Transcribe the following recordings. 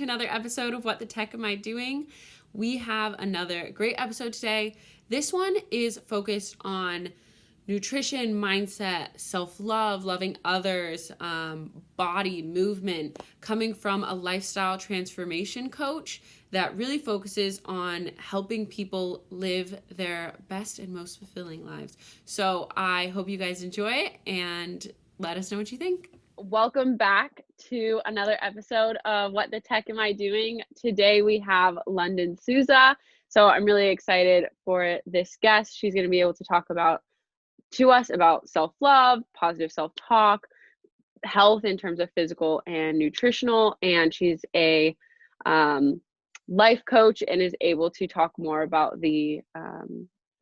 to another episode of What the Tech Am I Doing? We have another great episode today. This one is focused on nutrition, mindset, self-love, loving others, body, movement, coming from a lifestyle transformation coach that really focuses on helping people live their best and most fulfilling lives. So I hope you guys enjoy it and let us know what you think. Welcome back to another episode of What the Tech Am I Doing? Today we have Lunden Souza. So I'm really excited for this guest. She's going to be able to talk to us about self-love, positive self-talk, health in terms of physical and nutritional, and she's a life coach and is able to talk more about the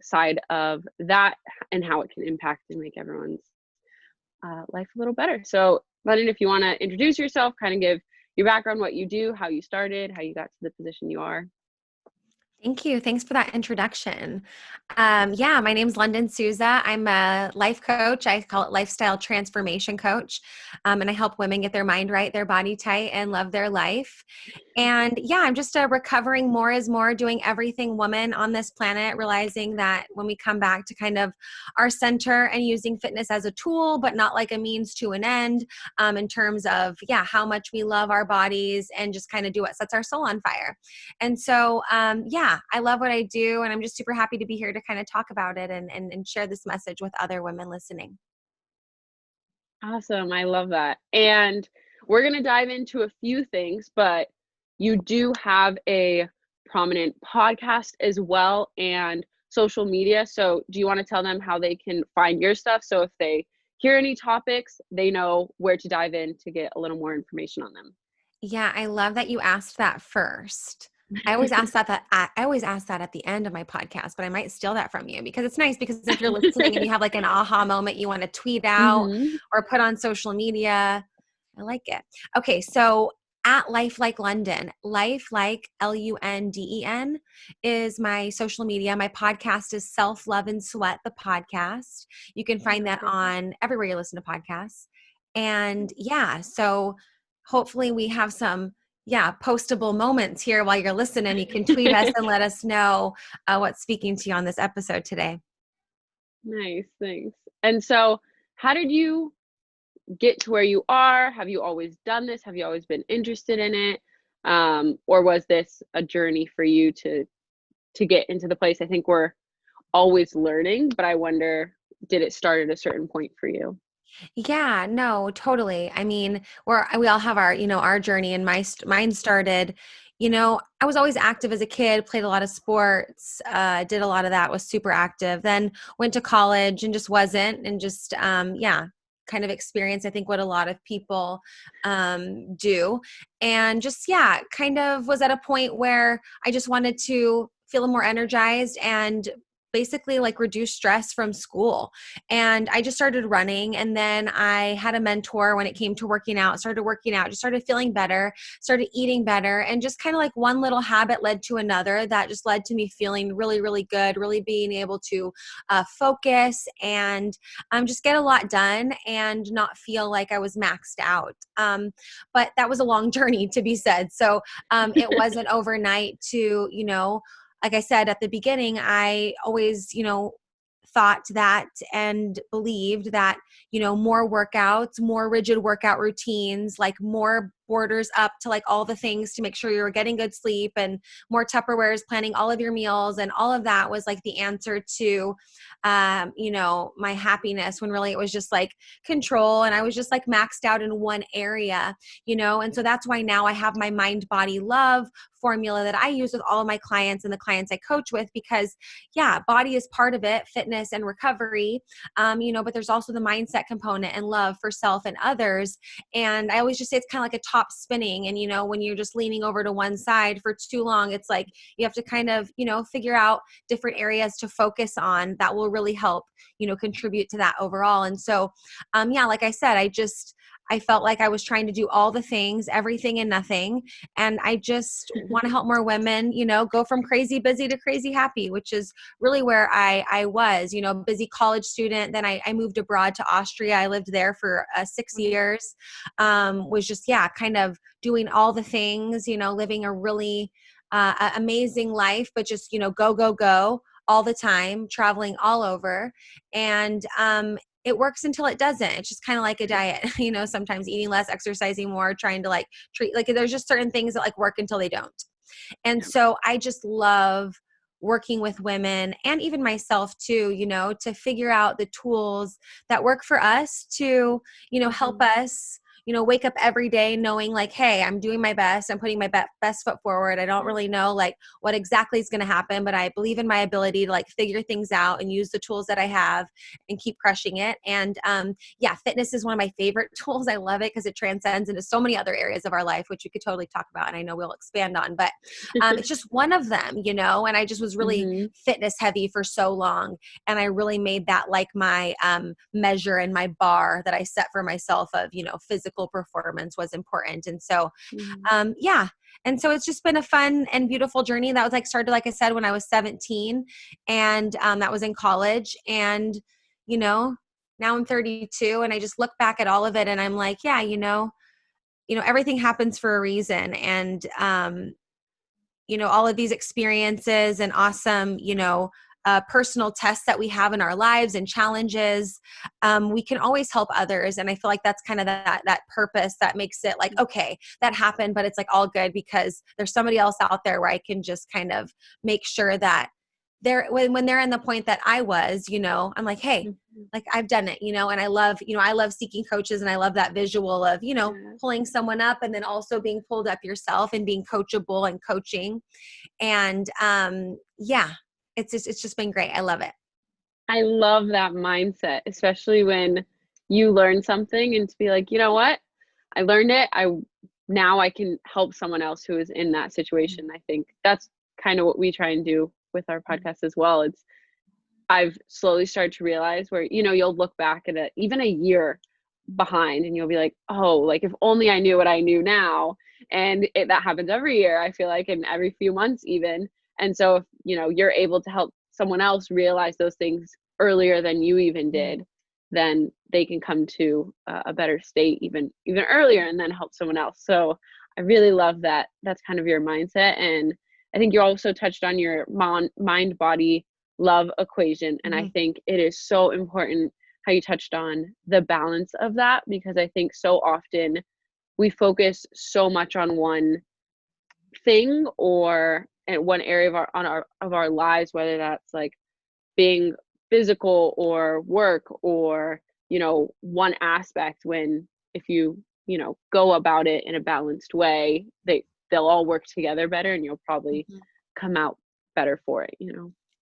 side of that and how it can impact and make everyone's life a little better. So Lunden, if you want to introduce yourself, kind of give your background, what you do, how you started, how you got to the position you are. Thank you. Thanks for that introduction. My name's Lunden Souza. I'm a life coach. I call it lifestyle transformation coach. And I help women get their mind right, their body tight, and love their life. And I'm just a recovering more is more, doing everything woman on this planet, realizing that when we come back to kind of our center and using fitness as a tool, but not like a means to an end, in terms of, how much we love our bodies and just kind of do what sets our soul on fire. And so, I love what I do, and I'm just super happy to be here to kind of talk about it and share this message with other women listening. Awesome. I love that. And we're going to dive into a few things, but you do have a prominent podcast as well and social media. So do you want to tell them how they can find your stuff? So if they hear any topics, they know where to dive in to get a little more information on them. Yeah, I love that you asked that first. I always ask that at the end of my podcast, but I might steal that from you because it's nice, because if you're listening and you have like an aha moment you want to tweet out or put on social media, I like it. Okay, so at Life Like Lunden, Life Like Lunden is my social media. My podcast is Self Love and Sweat, the podcast. You can find that on everywhere you listen to podcasts. And so hopefully we have some postable moments here while you're listening. You can tweet us and let us know what's speaking to you on this episode today. Nice, thanks. And so how did you get to where you are? Have you always done this? Have you always been interested in it? Or was this a journey for you to get into the place? I think we're always learning, but I wonder, did it start at a certain point for you? Yeah, no, totally. I mean, we all have our, our journey, and mine started, I was always active as a kid, played a lot of sports, did a lot of that, was super active, then went to college and just wasn't, and just, kind of experienced, I think, what a lot of people do. And just, kind of was at a point where I just wanted to feel more energized and basically like reduce stress from school. And I just started running, and then I had a mentor when it came to working out, just started feeling better, started eating better, and just kind of like one little habit led to another that just led to me feeling really, really good, really being able to focus and just get a lot done and not feel like I was maxed out. But that was a long journey, to be said. So it wasn't overnight to, like I said at the beginning, I always, thought that and believed that, more workouts, more rigid workout routines, like more borders up to like all the things to make sure you're getting good sleep, and more Tupperwares, planning all of your meals, and all of that was like the answer to, my happiness, when really it was just like control, and I was just like maxed out in one area, and so that's why now I have my mind, body, love formula that I use with all of my clients and the clients I coach with, because body is part of it, fitness and recovery, but there's also the mindset component and love for self and others. And I always just say it's kind of like a top spinning. And, when you're just leaning over to one side for too long, it's like you have to kind of, figure out different areas to focus on that will really help, contribute to that overall. And so, like I said, I felt like I was trying to do all the things, everything and nothing. And I just want to help more women, go from crazy busy to crazy happy, which is really where I was, busy college student. Then I moved abroad to Austria. I lived there for 6 years. Was just, kind of doing all the things, living a really amazing life, but just, go, go, go all the time, traveling all over. And it works until it doesn't. It's just kind of like a diet, sometimes eating less, exercising more, trying to like treat, like there's just certain things that like work until they don't. And so I just love working with women and even myself too, to figure out the tools that work for us to, help us, wake up every day knowing like, hey, I'm doing my best. I'm putting my best foot forward. I don't really know like what exactly is going to happen, but I believe in my ability to like figure things out and use the tools that I have and keep crushing it. And fitness is one of my favorite tools. I love it because it transcends into so many other areas of our life, which we could totally talk about. And I know we'll expand on, but it's just one of them, and I just was really fitness heavy for so long. And I really made that like my measure and my bar that I set for myself of, physical performance was important. And so, And so it's just been a fun and beautiful journey that was like started, like I said, when I was 17 and that was in college. And, now I'm 32 and I just look back at all of it and I'm like, everything happens for a reason. And, all of these experiences and awesome, personal tests that we have in our lives and challenges, we can always help others. And I feel like that's kind of that purpose that makes it like, okay, that happened, but it's like all good because there's somebody else out there where I can just kind of make sure that when they're in the point that I was, I'm like, hey, like I've done it, and I love seeking coaches and I love that visual of, pulling someone up and then also being pulled up yourself and being coachable and coaching. And it's just been great. I love it. I love that mindset, especially when you learn something and to be like, you know what? I learned it. Now I can help someone else who is in that situation. I think that's kind of what we try and do with our podcast as well. I've slowly started to realize where, you'll look back at even a year behind and you'll be like, oh, like if only I knew what I knew now. And that happens every year, I feel like, and every few months even. And so if, you're able to help someone else realize those things earlier than you even did, then they can come to a better state even earlier and then help someone else. So I really love that. That's kind of your mindset. And I think you also touched on your mind, body, love equation. And I think it is so important how you touched on the balance of that, because I think so often we focus so much on one thing or in one area of our lives, whether that's like being physical or work or, one aspect, when if you, go about it in a balanced way, they'll all work together better and you'll probably come out better for it.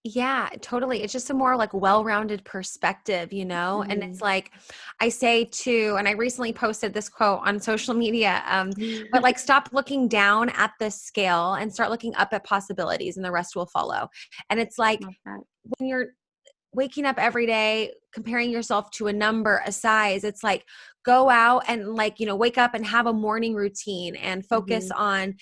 Yeah, totally. It's just a more like well-rounded perspective, and it's like I say too, and I recently posted this quote on social media, but like stop looking down at the scale and start looking up at possibilities and the rest will follow. And it's like when you're waking up every day, comparing yourself to a number, a size, it's like go out and like, wake up and have a morning routine and focus on,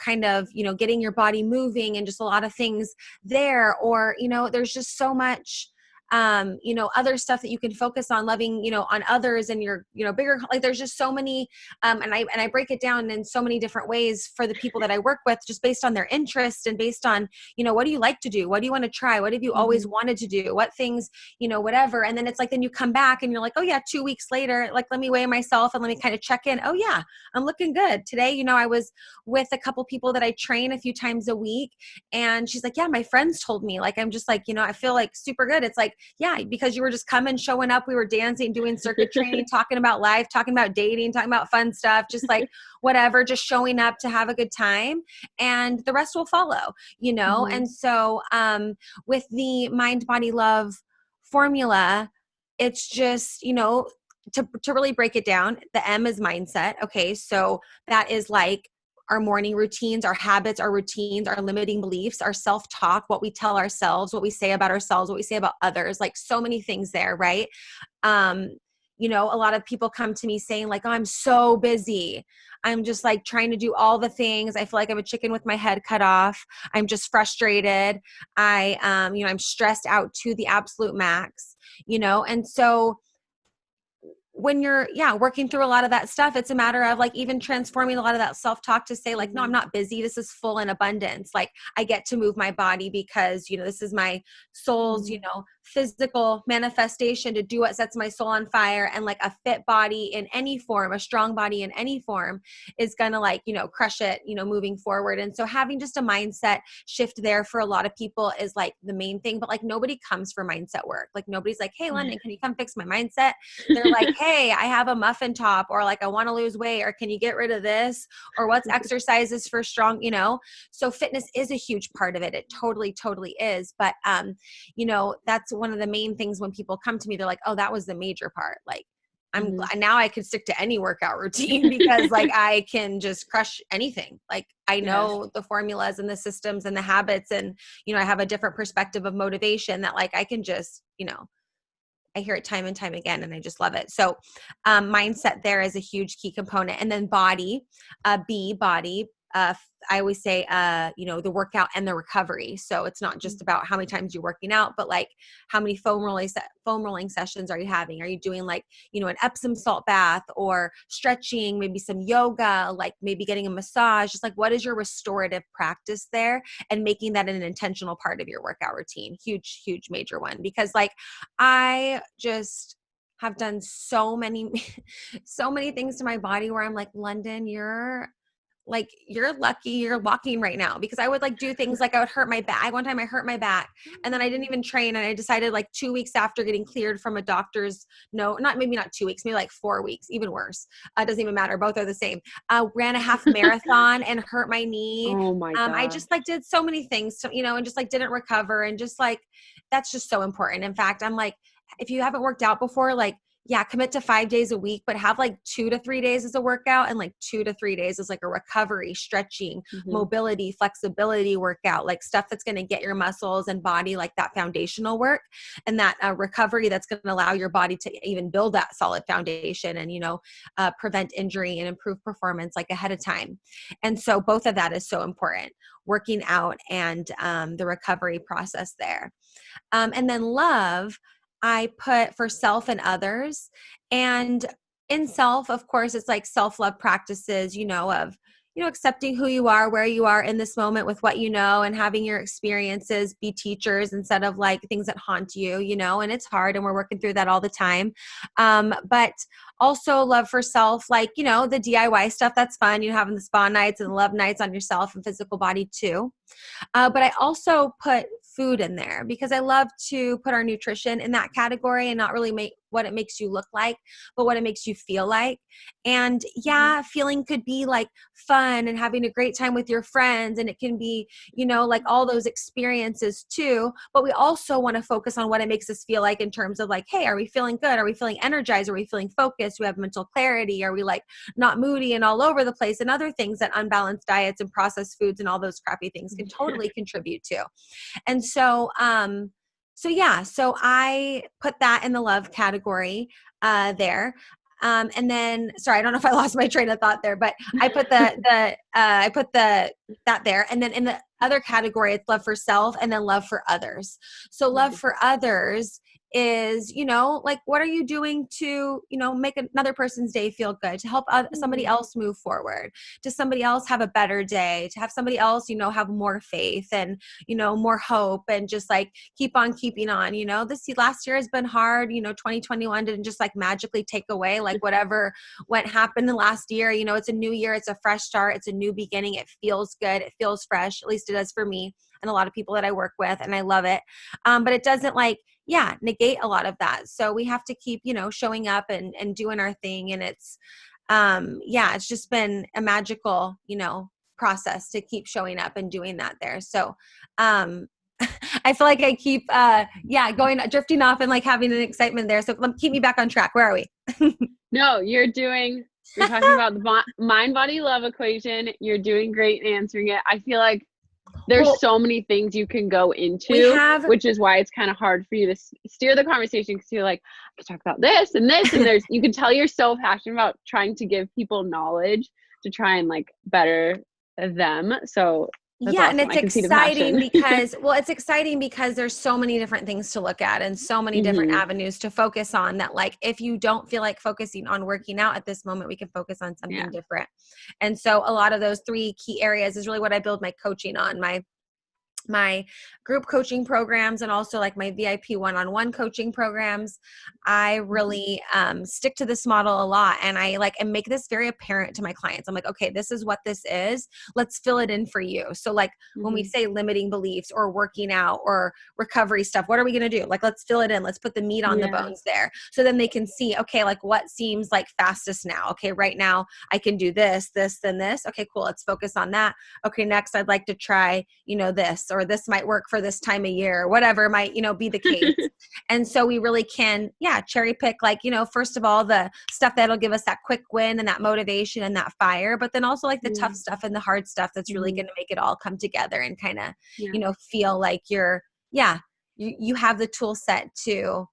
kind of, getting your body moving and just a lot of things there. Or, there's just so much, other stuff that you can focus on loving, on others and your, bigger, like there's just so many, and I break it down in so many different ways for the people that I work with, just based on their interest and based on, what do you like to do? What do you want to try? What have you always wanted to do? What things, whatever. And then it's like, then you come back and you're like, oh yeah, 2 weeks later, like, let me weigh myself and let me kind of check in. Oh yeah, I'm looking good today. I was with a couple people that I train a few times a week and she's like, yeah, my friends told me, like, I'm just like, I feel like super good. It's like, yeah, because you were just coming, showing up. We were dancing, doing circuit training, talking about life, talking about dating, talking about fun stuff, just like whatever, just showing up to have a good time and the rest will follow, And so with the mind, body, love formula, it's just, to really break it down, the M is mindset. Okay. So that is like our morning routines, our habits, our routines, our limiting beliefs, our self-talk, what we tell ourselves, what we say about ourselves, what we say about others, like so many things there, right? you know, a lot of people come to me saying like, oh, I'm so busy. I'm just like trying to do all the things. I feel like I'm a chicken with my head cut off. I'm just frustrated. You know, I'm stressed out to the absolute max, you know? And so when you're working through a lot of that stuff, it's a matter of like even transforming a lot of that self-talk to say like, no, I'm not busy, this is full in abundance. Like I get to move my body because, you know, this is my soul's, you know, physical manifestation to do what sets my soul on fire. And like a fit body in any form, a strong body in any form is gonna like, you know, crush it, you know, moving forward. And so having just a mindset shift there for a lot of people is like the main thing. But like nobody comes for mindset work. Like nobody's like, hey Lunden, can you come fix my mindset? They're like, hey, I have a muffin top, or like I want to lose weight, or can you get rid of this, or what's exercises for strong, you know? So fitness is a huge part of it. It totally is. But you know, that's one of the main things when people come to me, they're like, oh, that was the major part. Like I'm glad now I can stick to any workout routine because like I can just crush anything. Like I know the formulas and the systems and the habits, and you know, I have a different perspective of motivation that like I can just, you know, I hear it time and time again, and I just love it. So mindset there is a huge key component. And then body, body. I always say, you know, the workout and the recovery. So it's not just about how many times you're working out, but like how many foam rolling sessions are you having? Are you doing like, you know, an Epsom salt bath or stretching, maybe some yoga, like maybe getting a massage, just like what is your restorative practice there, and making that an intentional part of your workout routine. Huge, major one, because like I just have done so many things to my body where I'm like, Lunden, you're lucky you're walking right now, because I would like do things like I would hurt my back. One time I hurt my back and then I didn't even train, and I decided like 2 weeks after getting cleared from a doctor's, maybe not 2 weeks, maybe like 4 weeks, even worse. Doesn't even matter. Both are the same. Ran a half marathon and hurt my knee. Oh my God. I just like did so many things to, you know, and just like didn't recover, and just like, that's just so important. In fact, I'm like, if you haven't worked out before, like, commit to 5 days a week, but have like 2 to 3 days as a workout, and like 2 to 3 days as like a recovery, stretching, mobility, flexibility workout, like stuff that's going to get your muscles and body like that foundational work, and that recovery that's going to allow your body to even build that solid foundation and, you know, prevent injury and improve performance like ahead of time. And so both of that is so important, working out and the recovery process there. And then love, I put for self and others. And in self, of course, it's like self-love practices, you know, of, you know, accepting who you are, where you are in this moment with what you know, and having your experiences be teachers instead of like things that haunt you, you know, and it's hard and we're working through that all the time. But also love for self, like, you know, the DIY stuff, that's fun. You know, having the spa nights and the love nights on yourself and physical body too. But I also put food in there because I love to put our nutrition in that category and not really make what it makes you look like, but what it makes you feel like. And feeling could be like fun and having a great time with your friends. And it can be, you know, like all those experiences too. But we also want to focus on what it makes us feel like in terms of like, hey, are we feeling good? Are we feeling energized? Are we feeling focused? Do we have mental clarity? Are we like not moody and all over the place? And other things that unbalanced diets and processed foods and all those crappy things can totally contribute to. And so, so I put that in the love category there. And then, sorry, I don't know if I lost my train of thought there, but I put that there. And then in the other category, it's love for self and then love for others. So love for others is, you know, like what are you doing to, you know, make another person's day feel good, to help somebody else move forward, to somebody else have a better day, to have somebody else, you know, have more faith and, you know, more hope, and just like keep on keeping on. You know, this last year has been hard. You know, 2021 didn't just like magically take away like whatever happened in the last year. You know, it's a new year, it's a fresh start, it's a new beginning. It feels good, it feels fresh, at least it does for me and a lot of people that I work with, and I love it. But it doesn't like negate a lot of that. So we have to keep, you know, showing up and doing our thing. And it's, it's just been a magical, you know, process to keep showing up and doing that there. So, I feel like I keep, drifting off and like having an excitement there. So keep me back on track. Where are we? No, you're talking about the mind body love equation. You're doing great in answering it. I feel like there's Well, so many things you can go we into, have which is why it's kind of hard for you to steer the conversation, because you're like, I can talk about this and this, and there's, you can tell you're so passionate about trying to give people knowledge to try and like better them. So that's Yeah, and awesome. it's I can see the exciting passion. because, well, it's exciting because there's so many different things to look at and so many different Hmm. avenues to focus on that, like, if you don't feel like focusing on working out at this moment, we can focus on Yeah. something different. And so a lot of those three key areas is really what I build my coaching on, my group coaching programs, and also like my VIP one-on-one coaching programs. I really stick to this model a lot, and I like and make this very apparent to my clients. I'm like, okay, this is what this is. Let's fill it in for you. So like when we Hmm. say limiting beliefs or working out or recovery stuff, what are we going to do? Like, let's fill it in. Let's put the meat on the Yeah. bones there. So then they can see, okay, like what seems like fastest now. Okay, right now I can do this, this, then this. Okay, cool. Let's focus on that. Okay, next I'd like to try, this, or this might work for this time of year, whatever might, be the case. And so we really can, cherry pick, like, first of all, the stuff that'll give us that quick win and that motivation and that fire, but then also like the Yeah. tough stuff and the hard stuff that's really Hmm. going to make it all come together and kind of, Yeah. feel like you have the tool set to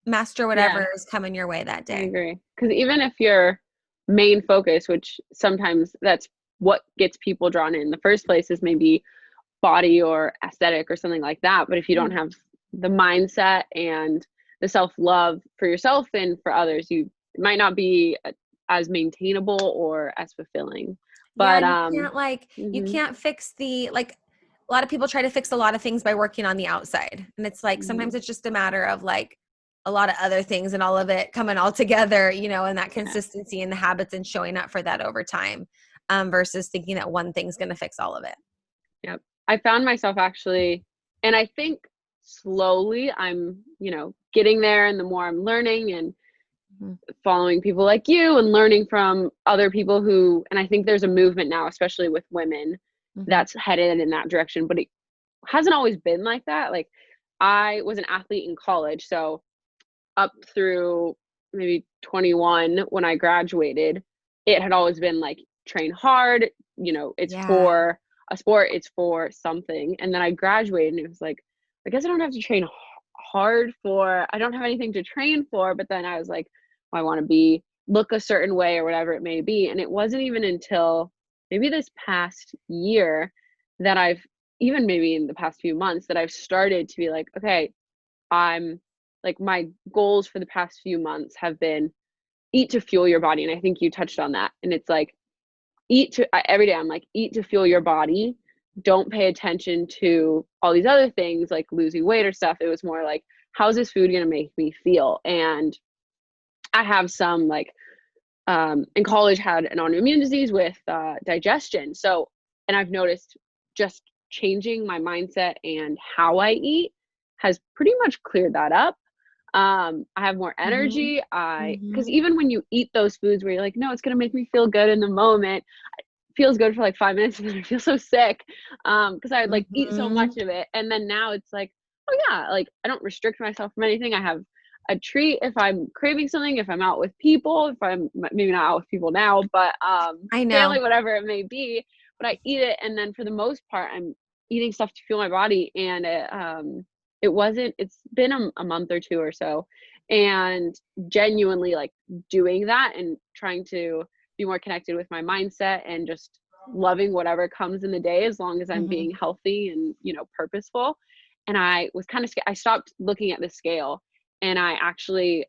master Yeah. whatever is coming your way that I day. agree. Because even if your main focus, which sometimes that's what gets people drawn in the first place, is maybe body or aesthetic or something like that. But if you don't have the mindset and the self-love for yourself and for others, you it might not be as maintainable or as fulfilling. Yeah, But and you mhm, can't fix the like a lot of people try to fix a lot of things by working on the outside. And it's like sometimes mhm, it's just a matter of like a lot of other things and all of it coming all together, and that yeah, consistency and the habits and showing up for that over time, versus thinking that one thing's going to fix all of it. yep. I found myself actually, and I think slowly I'm, getting there, and the more I'm learning and Mhm. following people like you and learning from other people who, and I think there's a movement now, especially with women, Mhm. that's headed in that direction, but it hasn't always been like that. Like, I was an athlete in college, so up through maybe 21 when I graduated, it had always been like train hard, it's Yeah. for a sport, it's for something. And then I graduated and it was like, I guess I don't have to train hard for, I don't have anything to train for. But then I was like, well, I want to look a certain way or whatever it may be. And it wasn't even until maybe this past year that I've, even maybe in the past few months, that I've started to be like, okay, I'm like, my goals for the past few months have been eat to fuel your body. And I think you touched on that. And it's like, every day I'm like, eat to fuel your body. Don't pay attention to all these other things like losing weight or stuff. It was more like, how's this food going to make me feel? And I have some like, in college had an autoimmune disease with digestion. So, and I've noticed just changing my mindset and how I eat has pretty much cleared that up. I have more Mhm. energy. Because Mhm. even when you eat those foods where you're like, no, it's going to make me feel good in the moment, it feels good for like 5 minutes and then I feel so sick. Because I would like eat so much Mhm. of it. And then now it's like, oh yeah, like I don't restrict myself from anything. I have a treat if I'm craving something, if I'm out with people, if I'm maybe not out with people now, but I know. family, whatever it may be. But I eat it, and then for the most part, I'm eating stuff to fuel my body, and it's been a month or two or so, and genuinely like doing that and trying to be more connected with my mindset and just loving whatever comes in the day as long as I'm Mhm. being healthy and purposeful. And I was kind of I stopped looking at the scale, and I actually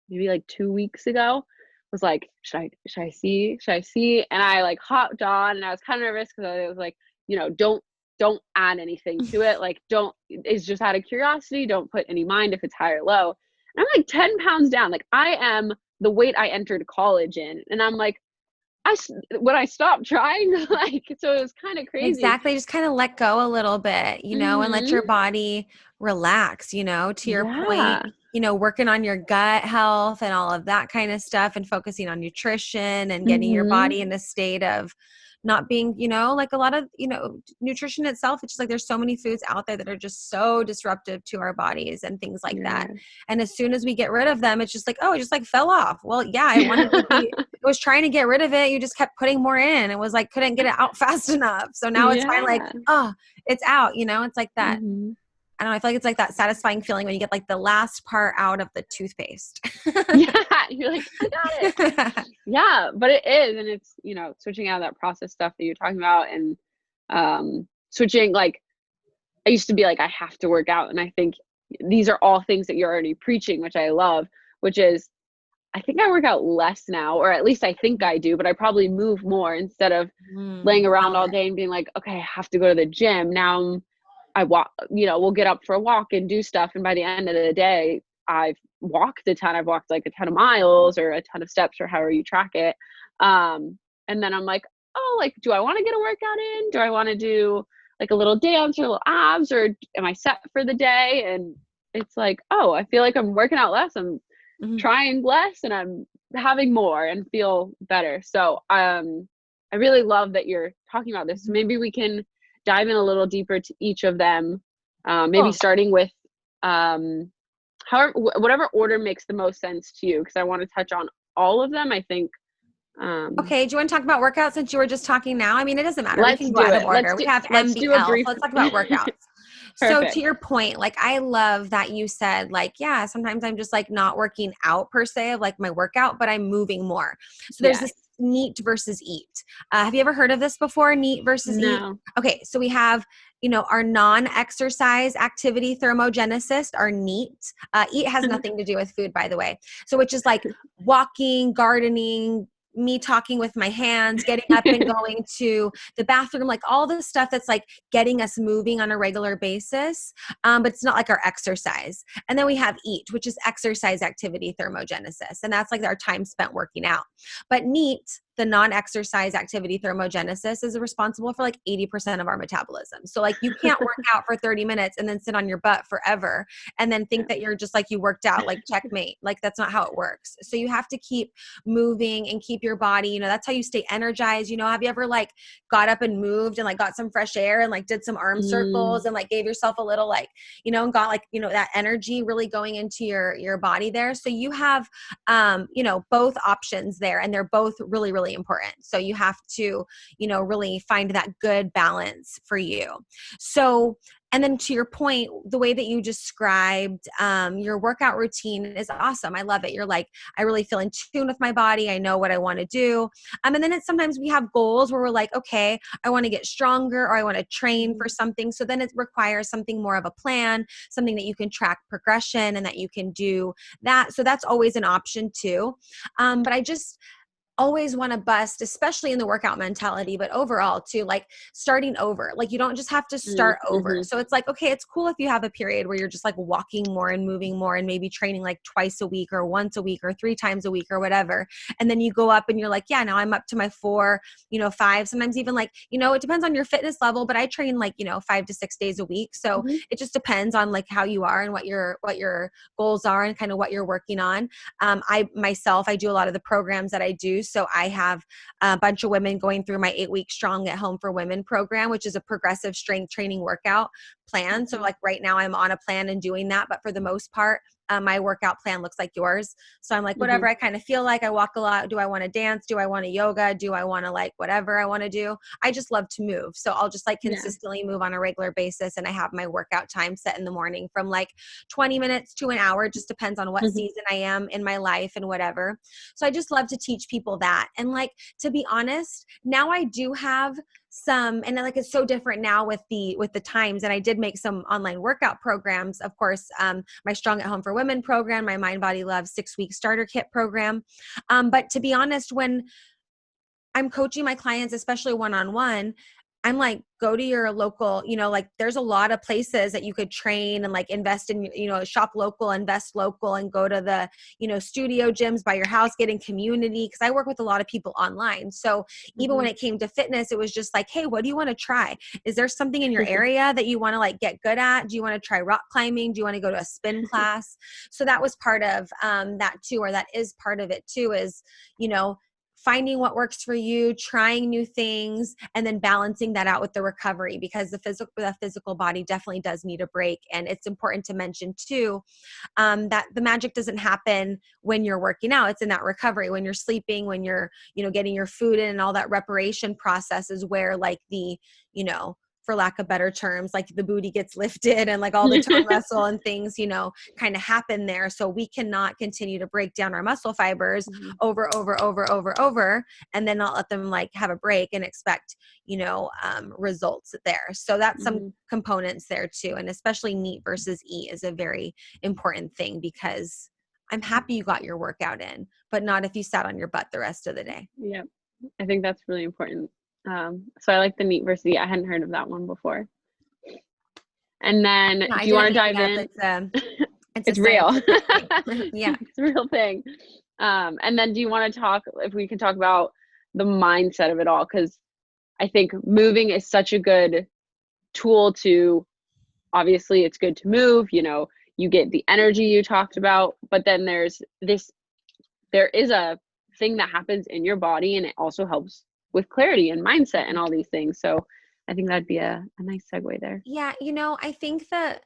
maybe like 2 weeks ago was like, should I see, and I like hopped on, and I was kind of nervous because I was like, don't add anything to it, like, don't, it's just out of curiosity, don't put any mind if it's high or low. And I'm like 10 pounds down, like I am the weight I entered college in, and I'm like, when I stopped trying, like, so it was kind of crazy. Exactly, just kinda let go a little bit, and let Mhm. your body relax, to your point, Yeah. working on your gut health and all of that kinda stuff and focusing on nutrition and getting your Mhm. body in a state of not being, like a lot of, nutrition itself. It's just like, there's so many foods out there that are just so disruptive to our bodies and things like that. Yeah. And as soon as we get rid of them, it's just like, oh, it just like fell off. Well, yeah, I wanted to be, it was trying to get rid of it. You just kept putting more in. It was like, couldn't get it out fast enough. So now it's finally like, Yeah. oh, it's out, it's like that. Mm-hmm. I don't know. I feel like it's like that satisfying feeling when you get like the last part out of the toothpaste. Yeah. You're like, I got it. Yeah, but it is. And it's, switching out of that processed stuff that you're talking about, and switching, like, I used to be like, I have to work out. And I think these are all things that you're already preaching, which I love, which is, I think I work out less now, or at least I think I do, but I probably move more instead of laying around all day and being like, okay, I have to go to the gym. Now I walk, we'll get up for a walk and do stuff. And by the end of the day, I've walked a ton. I've walked like a ton of miles or a ton of steps, or however you track it. And then I'm like, oh, like, do I want to get a workout in? Do I want to do like a little dance or a little abs, or am I set for the day? And it's like, oh, I feel like I'm working out less. I'm trying less, and I'm having more and feel better. So I really love that you're talking about this. Maybe we can dive in a little deeper to each of them. Maybe starting with whatever order makes the most sense to you, because I want to touch on all of them, I think. Okay, do you want to talk about workouts since you were just talking now? I mean, it doesn't matter. Let's we can go do out it. of order. We have let's do a MBL. brief. So let's talk about workouts. So Perfect. to your point, like, I love that you said, like, yeah, sometimes I'm just like not working out per se of like my workout, but I'm moving more. So there's this NEAT versus EAT. Have you ever heard of this before? NEAT versus EAT? Okay, so we have, our non-exercise activity thermogenesis, our NEAT. EAT has nothing to do with food, by the way. So which is like walking, gardening, me talking with my hands, getting up and going to the bathroom, like all the stuff that's like getting us moving on a regular basis. But it's not like our exercise. And then we have EAT, which is exercise activity thermogenesis. And that's like our time spent working out. But NEAT, the non-exercise activity thermogenesis, is responsible for like 80% of our metabolism. So like, you can't work out for 30 minutes and then sit on your butt forever and then think that you're just like, you worked out, like checkmate. Like, that's not how it works. So you have to keep moving and keep your body, that's how you stay energized. Have you ever like got up and moved and like got some fresh air and like did some arm circles and like gave yourself a little like, and got like, that energy really going into your body there. So you have, both options there, and they're both really, really important. So you have to, really find that good balance for you. So, and then to your point, the way that you described your workout routine is awesome. I love it. You're like, I really feel in tune with my body. I know what I want to do. And then sometimes we have goals where we're like, okay, I want to get stronger, or I want to train for something. So then it requires something more of a plan, something that you can track progression and that you can do that. So that's always an option too. But I just always want to bust, especially in the workout mentality, but overall too, like starting over. Like, you don't just have to start over. So it's like, okay, it's cool if you have a period where you're just like walking more and moving more and maybe training like twice a week or once a week or 3 times a week or whatever. And then you go up and you're like, yeah, now I'm up to my 4, 5, sometimes even like, it depends on your fitness level, but I train like, 5 to 6 days a week. So it just depends on like how you are and what your goals are and kind of what you're working on. I do a lot of the programs that I do. So I have a bunch of women going through my 8-week Strong at Home for Women program, which is a progressive strength training workout plan. So like right now I'm on a plan and doing that, but for the most part, my workout plan looks like yours. So I'm like, whatever I kind of feel like. I walk a lot. Do I want to dance? Do I want to yoga? Do I want to like whatever I want to do? I just love to move. So I'll just like consistently move on a regular basis. And I have my workout time set in the morning from like 20 minutes to an hour. Just depends on what season I am in my life and whatever. So I just love to teach people that. And like, to be honest, now I do have some, and like, it's so different now with the times. And I did make some online workout programs, of course, my Strong at Home for Women program, my Mind Body Love 6-week starter kit program. But to be honest, when I'm coaching my clients, especially one-on-one, I'm like, go to your local, like there's a lot of places that you could train and like invest in, shop local, invest local, and go to the, studio gyms by your house, get in community. Cause I work with a lot of people online. So even when it came to fitness, it was just like, hey, what do you want to try? Is there something in your area that you want to like get good at? Do you want to try rock climbing? Do you want to go to a spin class? So that was part of that too, or that is part of it too, is, finding what works for you, trying new things, and then balancing that out with the recovery, because the physical body definitely does need a break. And it's important to mention too, that the magic doesn't happen when you're working out. It's in that recovery, when you're sleeping, when you're, getting your food in, and all that reparation process is where like the, for lack of better terms, like the booty gets lifted and like all the tone muscle and things, kind of happen there. So we cannot continue to break down our muscle fibers over, and then not let them like have a break and expect, results there. So that's some components there too. And especially NEAT versus EAT is a very important thing, because I'm happy you got your workout in, but not if you sat on your butt the rest of the day. Yep. I think that's really important. So I like the NEAT versus EAT. I hadn't heard of that one before. And then do you want to dive in? It's real. Yeah. It's a real thing. And then do you want to talk, if we can talk about the mindset of it all? Because I think moving is such a good tool to, obviously it's good to move, you get the energy you talked about, but then there is a thing that happens in your body, and it also helps with clarity and mindset and all these things. So I think that'd be a nice segue there. Yeah. I think that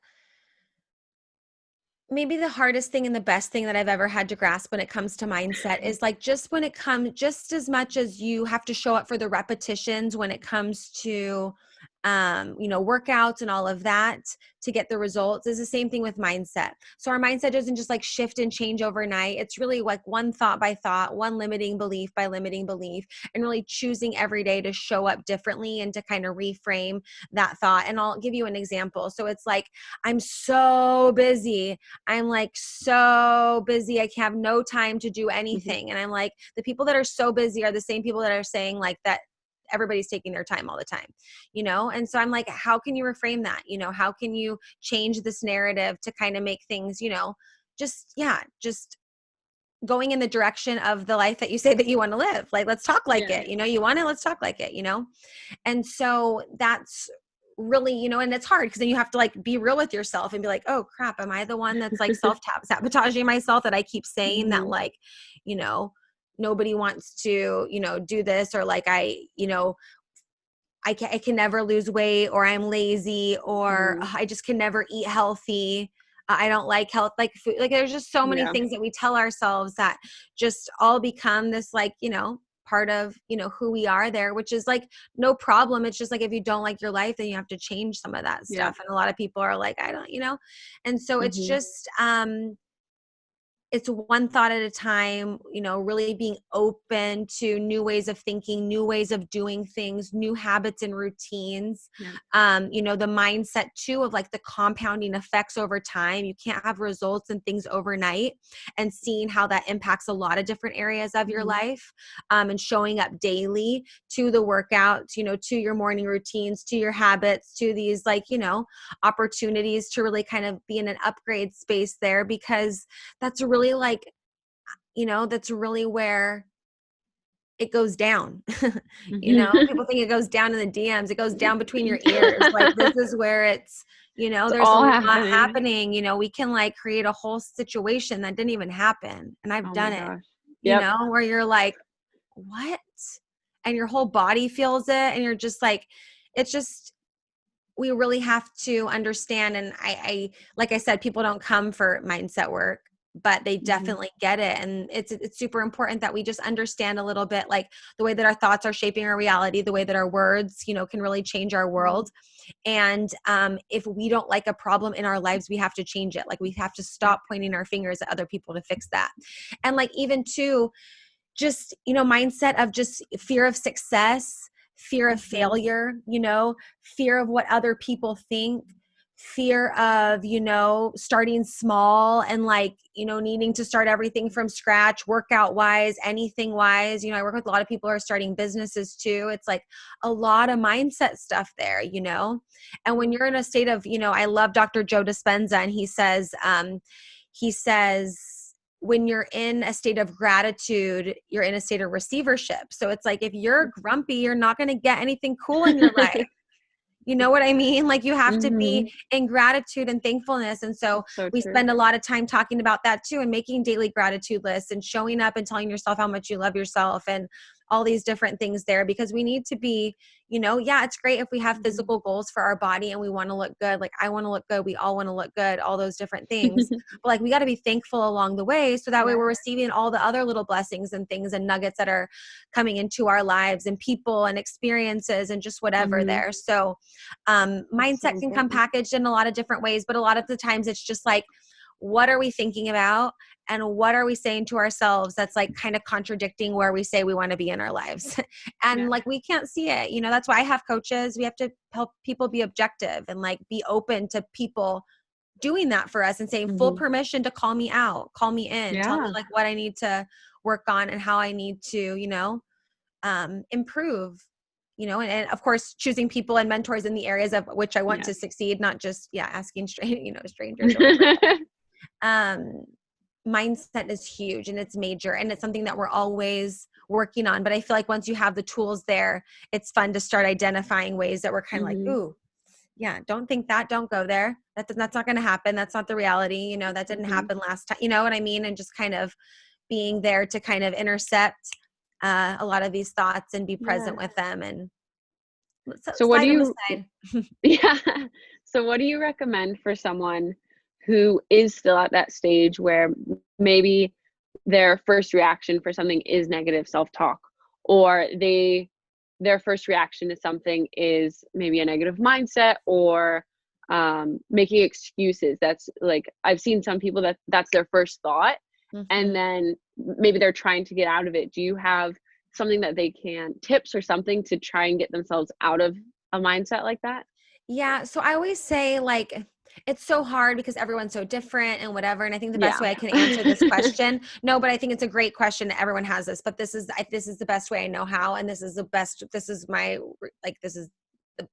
maybe the hardest thing and the best thing that I've ever had to grasp when it comes to mindset is like, just as much as you have to show up for the repetitions when it comes to, workouts and all of that to get the results, is the same thing with mindset. So our mindset doesn't just like shift and change overnight. It's really like one thought by thought, one limiting belief by limiting belief, and really choosing every day to show up differently and to kind of reframe that thought. And I'll give you an example. So it's like, I'm so busy. I'm like so busy. I have no time to do anything. And I'm like, the people that are so busy are the same people that are saying like that everybody's taking their time all the time, And so I'm like, how can you reframe that? How can you change this narrative to kind of make things, just going in the direction of the life that you say that you want to live. Like, let's talk like it, you want it, let's talk like it, And so that's really, and it's hard because then you have to like be real with yourself and be like, oh crap, am I the one that's like self-sabotaging myself, that I keep saying that like, nobody wants to, do this, or like I can never lose weight, or I'm lazy, or I just can never eat healthy. I don't like health, like food. Like there's just so many things that we tell ourselves that just all become this like, part of, who we are there, which is like no problem. It's just like, if you don't like your life, then you have to change some of that stuff. And a lot of people are like, I don't, and so it's just, it's one thought at a time, really being open to new ways of thinking, new ways of doing things, new habits and routines. The mindset too of like the compounding effects over time. You can't have results and things overnight, and seeing how that impacts a lot of different areas of your life, and showing up daily to the workouts, to your morning routines, to your habits, to these like, opportunities to really kind of be in an upgrade space there, because that's really like, that's really where it goes down. People think it goes down in the DMs. It goes down between your ears. Like this is where it's, there's a lot happening. We can like create a whole situation that didn't even happen. And I've done it, where you're like, what? And your whole body feels it. And you're just like, it's just, we really have to understand. And I like I said, people don't come for mindset work, but they definitely get it. And it's super important that we just understand a little bit like the way that our thoughts are shaping our reality, the way that our words, can really change our world. And if we don't like a problem in our lives, we have to change it. Like we have to stop pointing our fingers at other people to fix that. And like even too, just, mindset of just fear of success, fear of failure, fear of what other people think, fear of, starting small and like, needing to start everything from scratch, workout wise, anything wise. I work with a lot of people who are starting businesses too. It's like a lot of mindset stuff there, and when you're in a state of, I love Dr. Joe Dispenza, and he says, when you're in a state of gratitude, you're in a state of receivership. So it's like, if you're grumpy, you're not going to get anything cool in your life. You know what I mean? Like you have to Mm-hmm. be in gratitude and thankfulness. And so That's so we true. spend a lot of time talking about that too, and making daily gratitude lists and showing up and telling yourself how much you love yourself and all these different things there, because we need to be, yeah, it's great if we have Mm-hmm. physical goals for our body and we want to look good. Like I want to look good. We all want to look good, all those different things. But like we got to be thankful along the way, so that way Yeah. we're receiving all the other little blessings and things and nuggets that are coming into our lives, and people and experiences and just whatever Mm-hmm. there. So That's so mindset can come important. packaged in a lot of different ways, but a lot of the times it's just like, what are we thinking about? And what are we saying to ourselves that's like kind of contradicting where we say we want to be in our lives? And Yeah. like we can't see it. That's why I have coaches. We have to help people be objective and like be open to people doing that for us and saying full Mm-hmm. permission to call me out, call me in, tell me Yeah. like what I need to work on and how I need to, improve, and of course choosing people and mentors in the areas of which I want Yeah. to succeed, not just asking strangers or whatever. um Mindset is huge and it's major and it's something that we're always working on, but I feel like once you have the tools there, it's fun to start identifying ways that we're kind of like, Mm-hmm. ooh, yeah, don't think that, don't go there, that's not going to happen, that's not the reality, that didn't Mm-hmm. happen last time, you know what I mean? And just kind of being there to kind of intercept a lot of these thoughts and be Yeah. present with them and So what do slide them you aside. yeah. So what do you recommend for someone who is still at that stage where maybe their first reaction for something is negative self-talk, or their first reaction to something is maybe a negative mindset, or making excuses? That's like, I've seen some people that's their first thought, and Mhm. then maybe they're trying to get out of it. Do you have something that they can, tips or something to try and get themselves out of a mindset like that? Yeah, so I always say like it's so hard because everyone's so different and whatever. And I think the best Yeah. way I can answer this question, no, but I think it's a great question. Everyone has this, but this is the best way I know how, and this is the best. This is my like this is the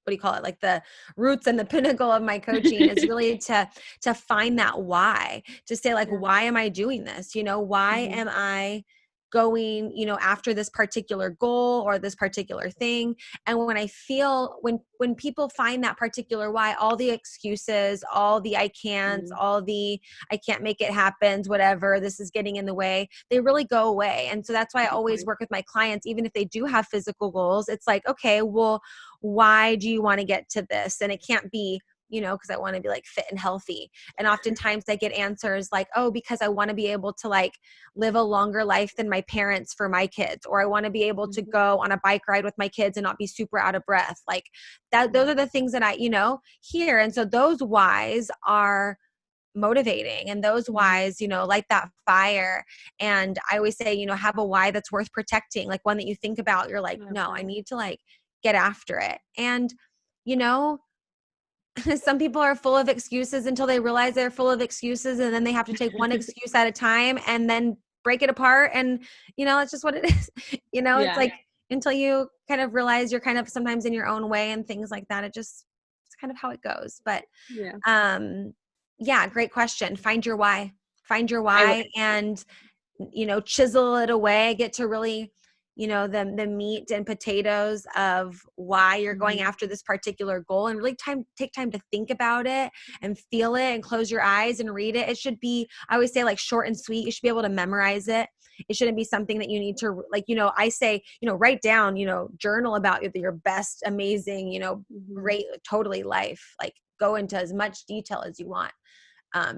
what do you call it, like the roots and the pinnacle of my coaching is really to find that why, to say like, Yeah. why am I doing this, why Mhm. am I going after this particular goal or this particular thing? And when I feel when people find that particular why, all the excuses, all the I can't, Mhm. all the I can't make it happen, whatever, this is getting in the way, they really go away. And so that's why I Good always point. work with my clients, even if they do have physical goals, it's like, okay, well, why do you want to get to this? And it can't be, because I want to be like fit and healthy. And oftentimes I get answers like, oh, because I want to be able to like live a longer life than my parents for my kids, or I want to be able to Mhm. go on a bike ride with my kids and not be super out of breath. Like that, those are the things that I, hear. And so those whys are motivating, and those Mhm. whys, light that fire. And I always say, have a why that's worth protecting, like one that you think about, you're like, Love no, I that. need to like get after it. And you know some people are full of excuses until they realize they're full of excuses, and then they have to take one excuse at a time and then break it apart. And it's just what it is. It's Yeah. like until you kind of realize you're kind of sometimes in your own way and things like that, it's kind of how it goes. But Yeah. um yeah, great question. Find your why. Find your I w why and chisel it away, get to really, the meat and potatoes of why you're going Mhm. after this particular goal, and really take time to think about it and feel it and close your eyes and read it. It should be, I always say, like short and sweet. You should be able to memorize it. It shouldn't be something that you need to like, I say, write down, journal about your best, amazing, Mhm. great, totally life. Like go into as much detail as you want.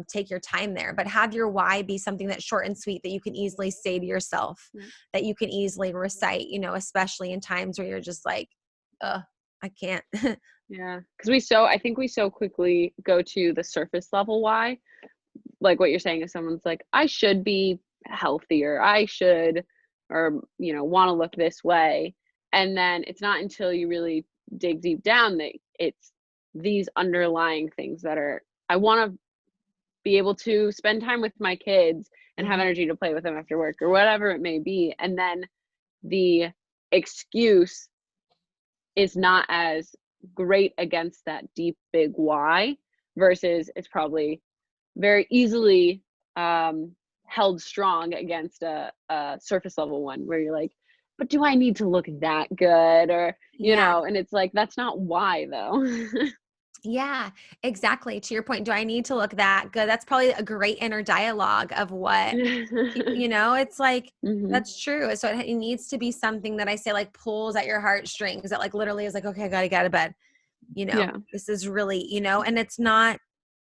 Take your time there, but have your why be something that's short and sweet that you can easily say to yourself, Yeah. that you can easily recite, especially in times where you're just like, I can't. Yeah. Because I think we so quickly go to the surface level why. Like what you're saying, if someone's like, I should be healthier, I should, or, want to look this way. And then it's not until you really dig deep down that it's these underlying things that are, I want to be able to spend time with my kids and have Mhm. energy to play with them after work or whatever it may be. And then the excuse is not as great against that deep, big why, versus it's probably very easily held strong against a surface level one where you're like, but do I need to look that good? Or, Yeah. and it's like, that's not why though. Yeah, exactly. To your point, do I need to look that good? That's probably a great inner dialogue of what, it's like, Hmm. that's true. So it needs to be something that I say like pulls at your heartstrings that like literally is like, okay, I got to get out of bed. Yeah. This is really, and it's not,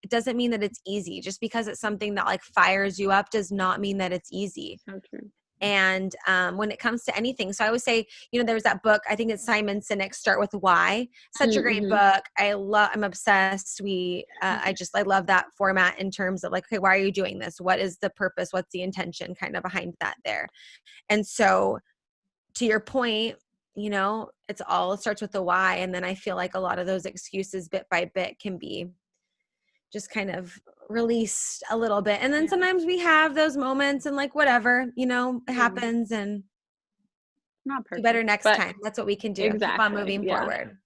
it doesn't mean that it's easy. Just because it's something that like fires you up does not mean that it's easy. So true. And when it comes to anything, so I always say, there's that book, I think it's Simon Sinek's Start with Why. Such a great Mm-hmm. book. I'm obsessed. I love that format in terms of like, okay, why are you doing this? What is the purpose? What's the intention kind of behind that there? And so to your point, it starts with the why. And then I feel like a lot of those excuses bit by bit can be just kind of released a little bit. And then Yeah. sometimes we have those moments and like, whatever, it Yeah. happens and Not do better perfect, next but time. That's what we can do and keep on exactly. moving Yeah. forward.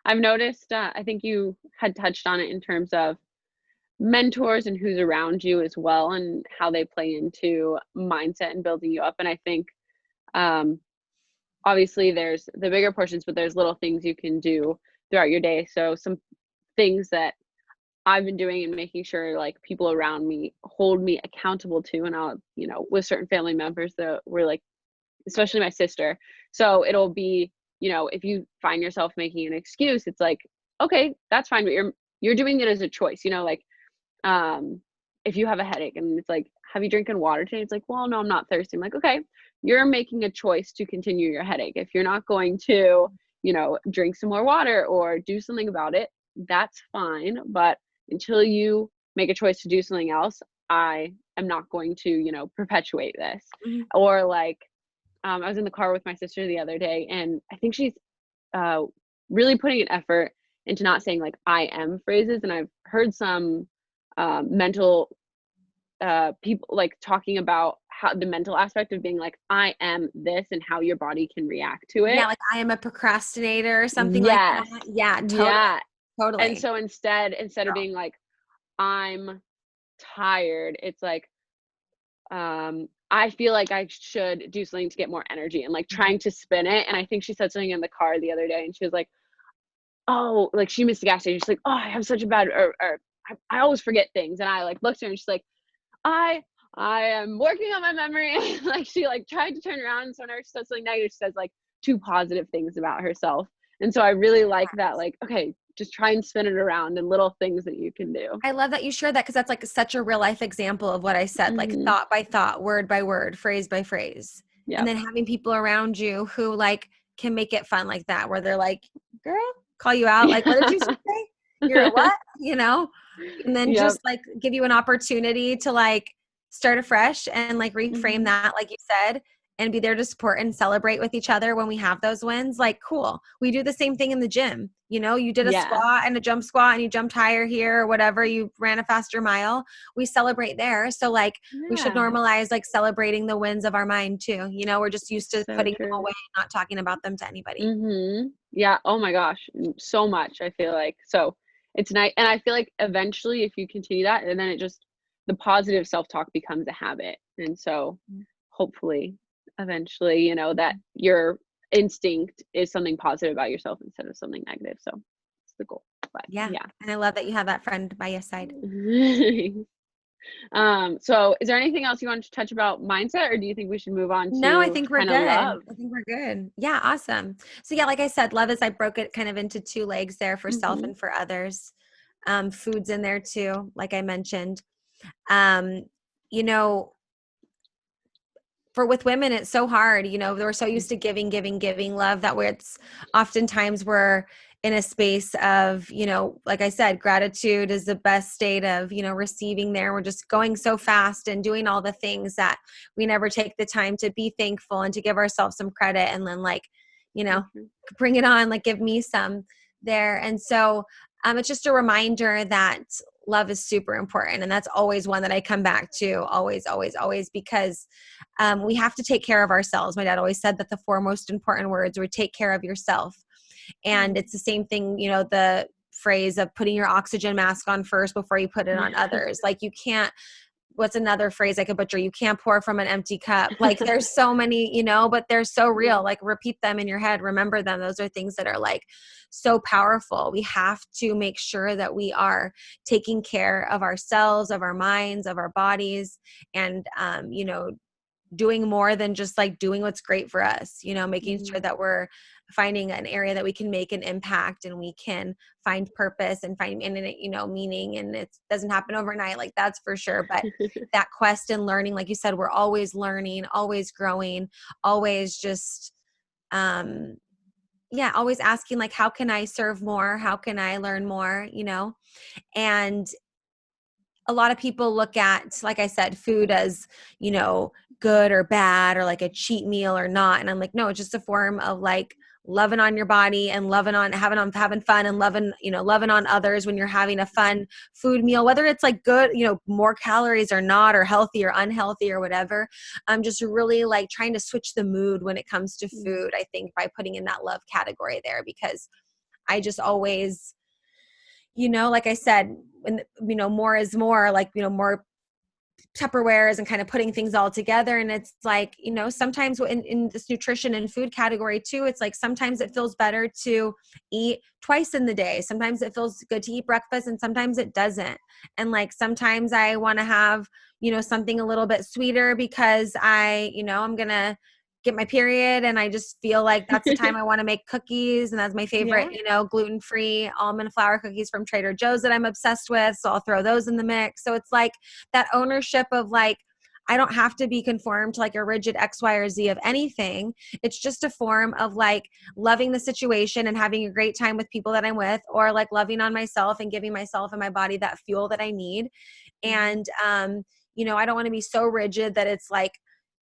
I've noticed, I think you had touched on it in terms of mentors and who's around you as well, and how they play into mindset and building you up. And I think, um, obviously there's the bigger portions, but there's little things you can do throughout your day. So some things that I've been doing and making sure like people around me hold me accountable to, and I'll, with certain family members that were like, especially my sister. So it'll be, if you find yourself making an excuse, it's like, okay, that's fine, but you're doing it as a choice, like, if you have a headache and it's like, have you drinking water today? It's like, well, no, I'm not thirsty. I'm like, okay, you're making a choice to continue your headache. If you're not going to, drink some more water or do something about it, that's fine. But until you make a choice to do something else, I am not going to, perpetuate this. Mhm. Or like, I was in the car with my sister the other day, and I think she's uh, really putting an effort into not saying like I am phrases. And I've heard some mental people like talking about how the mental aspect of being like, I am this, and how your body can react to it. Yeah, like I am a procrastinator or something like Yes. that. Yeah, totally. Yeah. And Totally. so instead of being like, I'm tired, it's like, I feel like I should do something to get more energy, and like trying to spin it. And I think she said something in the car the other day, and she was like, oh, like she missed the gas station. She's like, oh, I have such a bad, or I always forget things. And I like looked at her and she's like, I I am working on my memory. Like she like tried to turn around, and so whenever she says something negative, she says like two positive things about herself. And so I really like that, like, okay, just try and spin it around and little things that you can do. I love that you shared that because that's like such a real life example of what I said, like Hmm. thought by thought, word by word, phrase by phrase. And Yep. then having people around you who like can make it fun like that, where they're like, girl, call you out. Like, what did you say? You're a what? And then Yep. just like give you an opportunity to like start afresh and like reframe Hmm. that, like you said, and be there to support and celebrate with each other when we have those wins. Like, cool. We do the same thing in the gym. You did a Yeah. squat and a jump squat and you jumped higher here or whatever. You ran a faster mile. We celebrate there. So like we should Yeah. normalize like celebrating the wins of our mind too. We're just used to So putting them true. away, not talking about them to anybody. Yeah. Oh my gosh. So much, I feel like. So it's nice. And I feel like eventually if you continue that, and then the positive self-talk becomes a habit. And so hopefully eventually, that your instinct is something positive about yourself instead of something negative. So it's the goal. But Yeah. yeah. And I love that you have that friend by your side. So is there anything else you want to touch about mindset, or do you think we should move on No, I to think we're kind of good. love? I think we're good. Yeah, awesome. So yeah, like I said, love is I broke it kind of into two legs there for self Hmm. and for others. Food's in there too, like I mentioned. Um, you know, for with women, it's so hard. We're so used to giving love that it's oftentimes we're in a space of, like I said, gratitude is the best state of, receiving there. We're just going so fast and doing all the things that we never take the time to be thankful and to give ourselves some credit and then like, you know, Hmm. bring it on, like give me some there. And so it's just a reminder that love is super important. And that's always one that I come back to always, always, always, because we have to take care of ourselves. My dad always said that the four most important words were take care of yourself. And it's the same thing, the phrase of putting your oxygen mask on first before you put it on others. Like you can't what's another phrase I could butcher? You can't pour from an empty cup. Like there's so many, but they're so real. Like repeat them in your head, remember them. Those are things that are like so powerful. We have to make sure that we are taking care of ourselves, of our minds, of our bodies, and, doing more than just like doing what's great for us, making sure that we're finding an area that we can make an impact and we can find purpose and find meaning. And it doesn't happen overnight, like that's for sure. But that quest and learning, like you said, we're always learning, always growing, always just, always asking like, how can I serve more? How can I learn more? And a lot of people look at, like I said, food as, good or bad or like a cheat meal or not. And I'm like, no, it's just a form of like loving on your body and having fun and loving on others when you're having a fun food meal, whether it's like good, more calories or not, or healthy or unhealthy or whatever. I'm just really like trying to switch the mood when it comes to food, I think, by putting in that love category there, because I just always, like I said, when, more is more, like, more Tupperwares and kind of putting things all together. And it's like, sometimes in this nutrition and food category too, it's like, sometimes it feels better to eat twice in the day. Sometimes it feels good to eat breakfast and sometimes it doesn't. And like, sometimes I want to have, something a little bit sweeter because I'm going to get my period and I just feel like that's the time I want to make cookies. And that's my favorite, gluten-free almond flour cookies from Trader Joe's that I'm obsessed with. So I'll throw those in the mix. So it's like that ownership of like, I don't have to be conformed to like a rigid X, Y, or Z of anything. It's just a form of like loving the situation and having a great time with people that I'm with, or like loving on myself and giving myself and my body that fuel that I need. And, I don't want to be so rigid that it's like,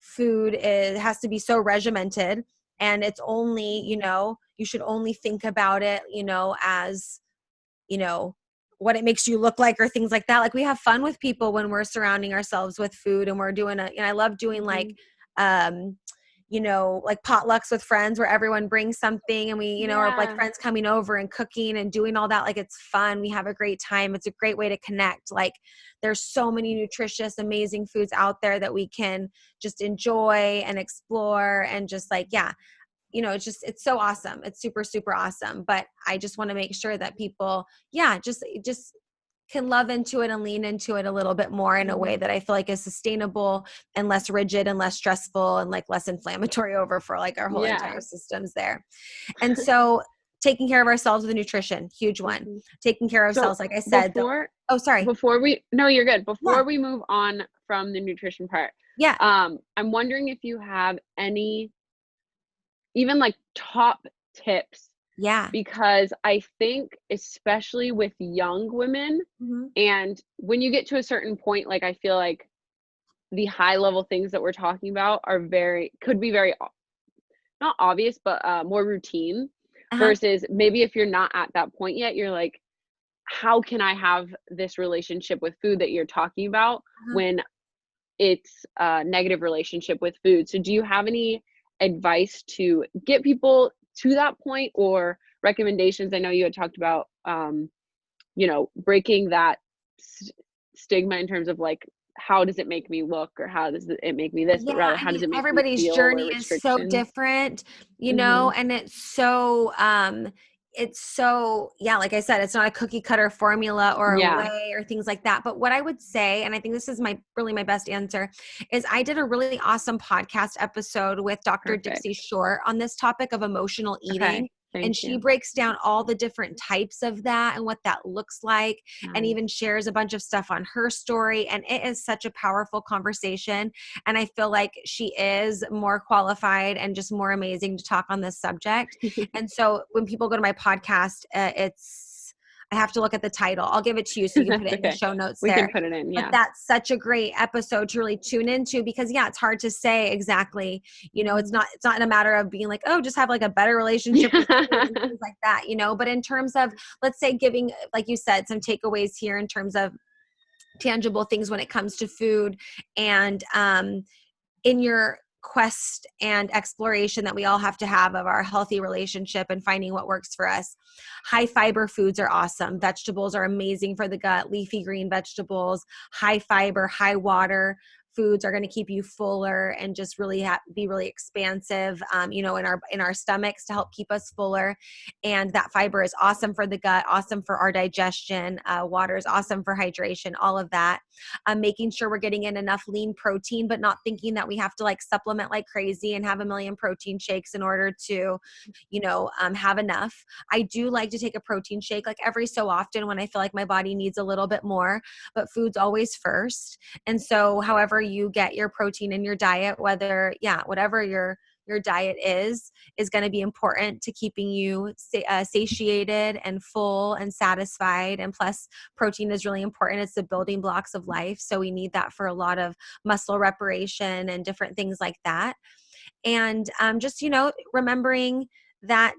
food has to be so regimented, and it's only, you should only think about it, as, what it makes you look like or things like that. Like we have fun with people when we're surrounding ourselves with food and we're doing I love doing like, like potlucks with friends where everyone brings something and we, or like friends coming over and cooking and doing all that. Like it's fun. We have a great time. It's a great way to connect. Like there's so many nutritious, amazing foods out there that we can just enjoy and explore and just like, it's so awesome. It's super, super awesome. But I just want to make sure that people, just can love into it and lean into it a little bit more in a way that I feel like is sustainable and less rigid and less stressful and like less inflammatory over for like our whole entire systems there. And so taking care of ourselves with nutrition, huge one. Taking care of ourselves, like I said. You're good. Before we move on from the nutrition part. Yeah. I'm wondering if you have any even like top tips. Yeah. Because I think especially with young women, and when you get to a certain point, like I feel like the high level things that we're talking about could be very not obvious, but more routine versus maybe if you're not at that point yet, you're like, how can I have this relationship with food that you're talking about when it's a negative relationship with food? So do you have any advice to get people to that point, or recommendations? I know you had talked about, breaking that stigma in terms of like, how does it make me look, or how does it make me this, but rather how does it make me feel, journey is so different, and it's so, like I said, it's not a cookie cutter formula or a way or things like that. But what I would say, and I think this is my best answer, is I did a really awesome podcast episode with Dr. Dixie Short on this topic of emotional eating. And she breaks down all the different types of that and what that looks like, and even shares a bunch of stuff on her story. And it is such a powerful conversation. And I feel like she is more qualified and just more amazing to talk on this subject. And so when people go to my podcast, I have to look at the title. I'll give it to you so you can put it in the show notes there. We can put it in, But that's such a great episode to really tune into, because it's hard to say exactly, it's not in a matter of being like, oh, just have like a better relationship with food and things like that, but in terms of, let's say, giving, like you said, some takeaways here in terms of tangible things when it comes to food. And in your quest and exploration that we all have to have of our healthy relationship and finding what works for us. High fiber foods are awesome. Vegetables are amazing for the gut. Leafy green vegetables, high fiber, high water foods are going to keep you fuller and just really be really expansive, in our stomachs to help keep us fuller. And that fiber is awesome for the gut, awesome for our digestion. Water is awesome for hydration, all of that. Making sure we're getting in enough lean protein, but not thinking that we have to like supplement like crazy and have a million protein shakes in order to, have enough. I do like to take a protein shake like every so often when I feel like my body needs a little bit more, but food's always first. And so however you get your protein in your diet, whatever your diet is going to be important to keeping you satiated and full and satisfied. And plus protein is really important. It's the building blocks of life. So we need that for a lot of muscle reparation and different things like that. And just, remembering that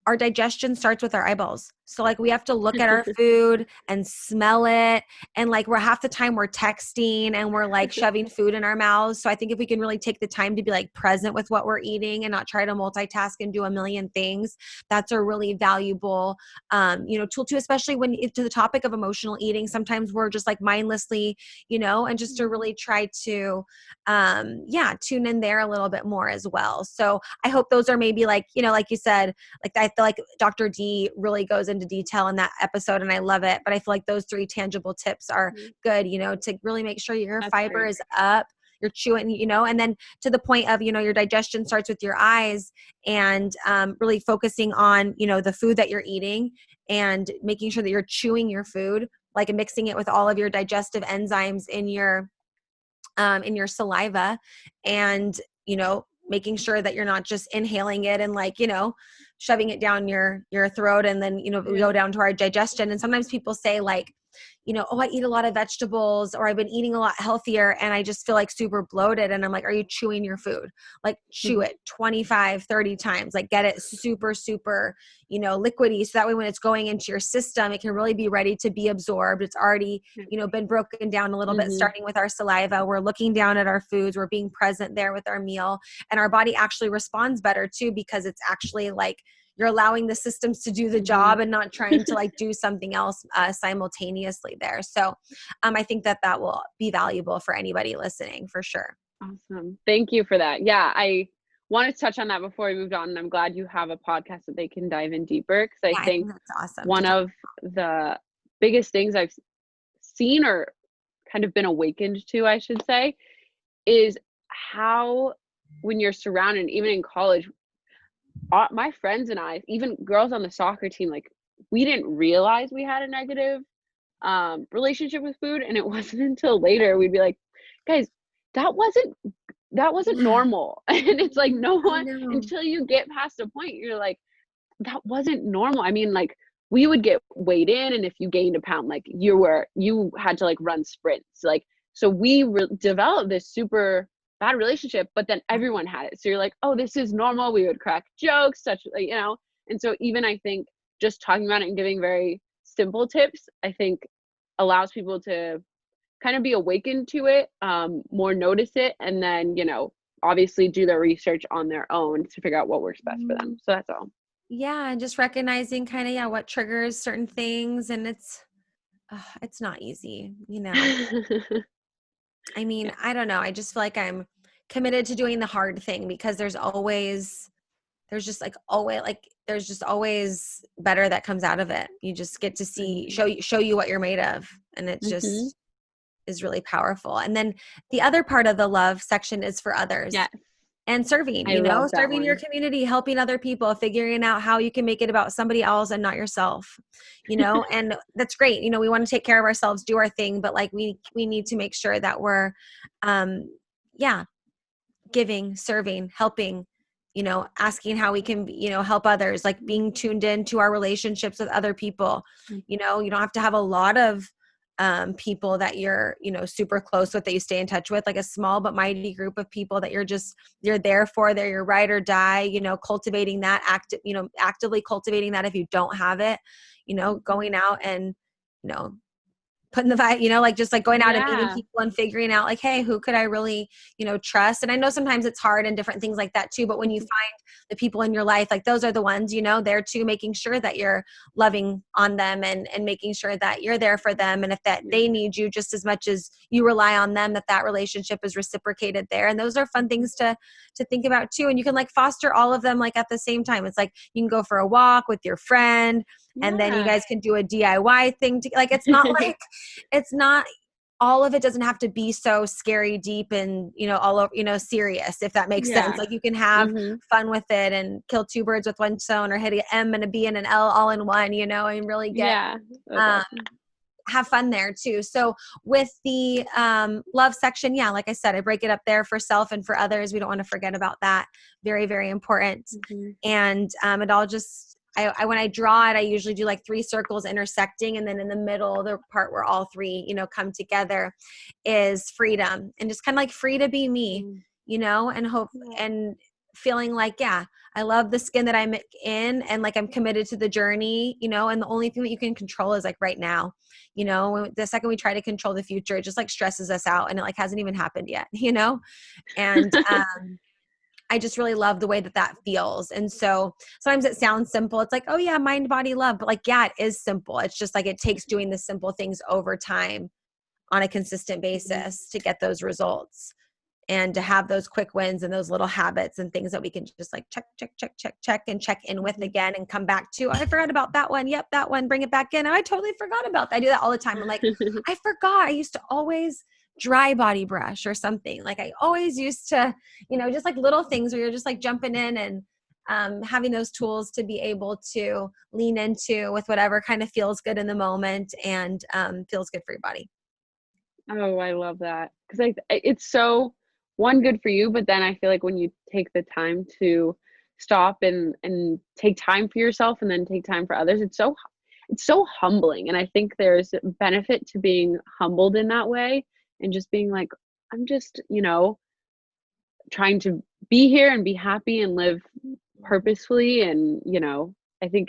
our digestion starts with our eyeballs. So like we have to look at our food and smell it. And like we're half the time we're texting and we're like shoving food in our mouths. So I think if we can really take the time to be like present with what we're eating and not try to multitask and do a million things, that's a really valuable, tool too, especially when to the topic of emotional eating. Sometimes we're just like mindlessly, and just to really try to, tune in there a little bit more as well. So I hope those are maybe like, like you said, like I feel like Dr. D really goes into detail in that episode and I love it. But I feel like those 3 tangible tips are good, to really make sure your fiber is up, you're chewing, and then to the point of, your digestion starts with your eyes and really focusing on, the food that you're eating and making sure that you're chewing your food, like mixing it with all of your digestive enzymes in your saliva and, making sure that you're not just inhaling it and like, shoving it down your throat and then, we go down to our digestion. And sometimes people say like, I eat a lot of vegetables or I've been eating a lot healthier and I just feel like super bloated. And I'm like, are you chewing your food? Like chew it 25, 30 times, like get it super, super, liquidy. So that way when it's going into your system, it can really be ready to be absorbed. It's already, been broken down a little bit, starting with our saliva. We're looking down at our foods. We're being present there with our meal. And our body actually responds better too, because it's actually like, you're allowing the systems to do the job and not trying to like do something else simultaneously there. So I think that will be valuable for anybody listening for sure. Awesome. Thank you for that. Yeah, I wanted to touch on that before we moved on. And I'm glad you have a podcast that they can dive in deeper, because I think that's awesome. One of the biggest things I've seen or kind of been awakened to, I should say, is how when you're surrounded, even in college, my friends and I, even girls on the soccer team, like we didn't realize we had a negative relationship with food. And it wasn't until later we'd be like, guys, that wasn't normal. And it's like no one, until you get past a point, you're like, that wasn't normal. I mean, like we would get weighed in, and if you gained a pound, like you had to like run sprints. Like, so we developed this super bad relationship, but then everyone had it. So you're like, oh, this is normal. We would crack jokes, such like, and so even I think just talking about it and giving very simple tips, I think allows people to kind of be awakened to it, more notice it, and then, obviously do their research on their own to figure out what works best for them. So that's all. Yeah. And just recognizing kind of, what triggers certain things. And it's not easy, I mean, I don't know. I just feel like I'm committed to doing the hard thing, because there's just always better that comes out of it. You just get to see, show you what you're made of. And it just is really powerful. And then the other part of the love section is for others. Yes. And serving, serving your community, helping other people, figuring out how you can make it about somebody else and not yourself, and that's great. We want to take care of ourselves, do our thing, but like we need to make sure that we're, giving, serving, helping, asking how we can, help others, like being tuned in to our relationships with other people. You don't have to have a lot of people that you're, super close with, that you stay in touch with, like a small but mighty group of people that you're there for, they're your ride or die, cultivating that actively cultivating that. If you don't have it, going out and, putting the vibe, like just like going out and meeting Yeah. people and figuring out like, hey, who could I really, trust? And I know sometimes it's hard and different things like that too, but when you find the people in your life, like those are the ones, there too, making sure that you're loving on them and making sure that you're there for them. And if that they need you just as much as you rely on them, that relationship is reciprocated there. And those are fun things to think about too. And you can like foster all of them like at the same time. It's like you can go for a walk with your friend, and then you guys can do a DIY thing to, like, it's not all of it doesn't have to be so scary deep and all over serious, if that makes sense. Like you can have fun with it and kill two birds with one stone, or hit an M and a B and an L all in one, and really get have fun there too. So with the love section, like I said, I break it up there for self and for others. We don't want to forget about that. Very, very important. And it all just when I draw it, I usually do like 3 circles intersecting, and then in the middle, the part where all 3, come together, is freedom, and just kind of like free to be me, and hope and feeling like, I love the skin that I'm in, and like I'm committed to the journey, and the only thing that you can control is like right now, the second we try to control the future, it just like stresses us out, and it like hasn't even happened yet, and I just really love the way that feels. And so sometimes it sounds simple. It's like, oh yeah, mind, body, love. But like, it is simple. It's just like, it takes doing the simple things over time on a consistent basis to get those results, and to have those quick wins and those little habits and things that we can just like check, and check in with again, and come back to, oh, I forgot about that one. Yep. That one, bring it back in. Oh, I totally forgot about that. I do that all the time. I'm like, I forgot. I used to always dry body brush or something. Like I always used to, just like little things where you're just like jumping in and having those tools to be able to lean into with whatever kind of feels good in the moment and feels good for your body. Oh, I love that. Because it's so good for you, but then I feel like when you take the time to stop and take time for yourself and then take time for others, it's so humbling. And I think there's benefit to being humbled in that way, and just being like, I'm just, trying to be here and be happy and live purposefully. And, I think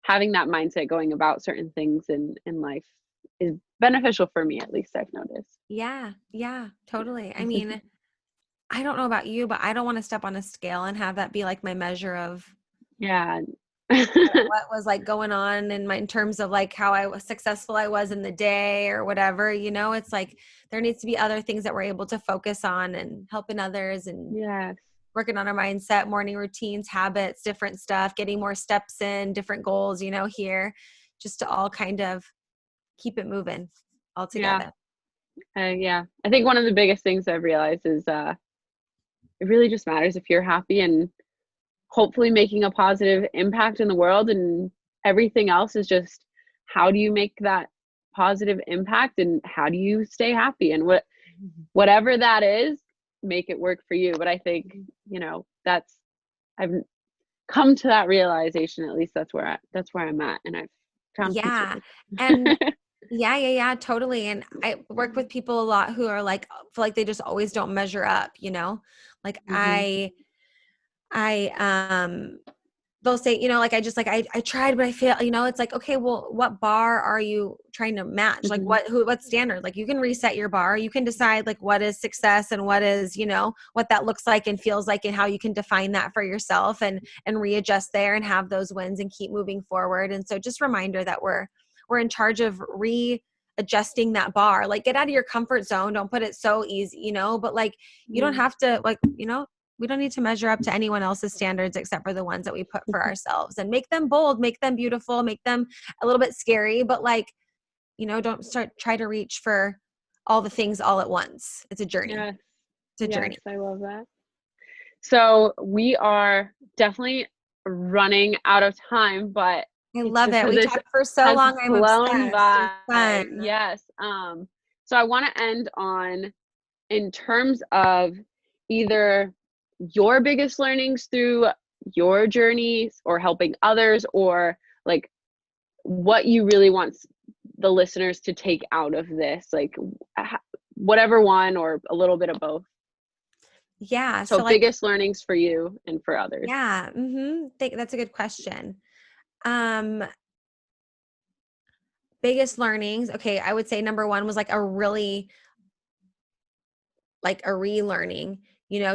having that mindset going about certain things in life is beneficial for me, at least I've noticed. Yeah, totally. I mean, I don't know about you, but I don't want to step on a scale and have that be like my measure of Yeah. what was like going on in terms of like how successful I was in the day or whatever, it's like there needs to be other things that we're able to focus on, and helping others, and working on our mindset, morning routines, habits, different stuff, getting more steps in, different goals, here, just to all kind of keep it moving all together. I think one of the biggest things I've realized is it really just matters if you're happy and hopefully making a positive impact in the world, and everything else is just, how do you make that positive impact, and how do you stay happy, and whatever that is, make it work for you. But I think I've come to that realization, at least that's where I'm at, and I've found peace and yeah, totally. And I work with people a lot who are like, feel like they just always don't measure up, like they'll say, like, I tried, but I failed, it's like, okay, well, what bar are you trying to match? Like what standard? Like you can reset your bar. You can decide like what is success and what is, what that looks like and feels like, and how you can define that for yourself, and readjust there and have those wins and keep moving forward. And so just reminder that we're in charge of readjusting that bar. Like get out of your comfort zone. Don't put it so easy, but like, you don't have to like, we don't need to measure up to anyone else's standards except for the ones that we put for ourselves, and make them bold, make them beautiful, make them a little bit scary, but like, don't try to reach for all the things all at once. It's a journey. It's a journey. I love that. So we are definitely running out of time, but I love it. We talked for so long. I'm obsessed. By. Yes. So I want to end on, in terms of either your biggest learnings through your journeys or helping others, or like what you really want the listeners to take out of this, like whatever one, or a little bit of both. Yeah. So like, biggest learnings for you and for others. Yeah. That's a good question. biggest learnings, okay, I would say number one was like a really like a relearning,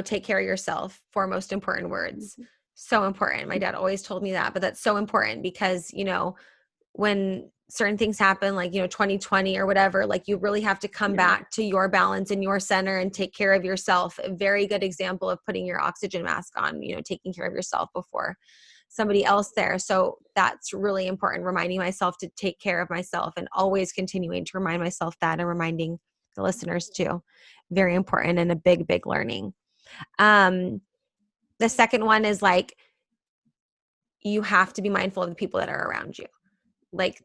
take care of yourself, four most important words. So important. My dad always told me that, but that's so important because, when certain things happen, like, 2020 or whatever, like you really have to come back to your balance and your center and take care of yourself. A very good example of putting your oxygen mask on, taking care of yourself before somebody else there. So that's really important, reminding myself to take care of myself and always continuing to remind myself that and reminding the listeners too. Very important and a big, big learning. The second one is like, you have to be mindful of the people that are around you. Like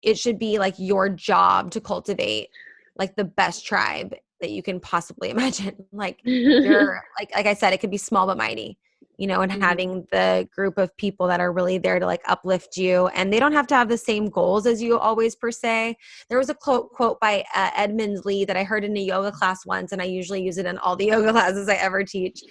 it should be like your job to cultivate like the best tribe that you can possibly imagine. Like you're like I said, it could be small but mighty, and having the group of people that are really there to like uplift you, and they don't have to have the same goals as you always per se. There was a quote by Edmund Lee that I heard in a yoga class once, and I usually use it in all the yoga classes I ever teach.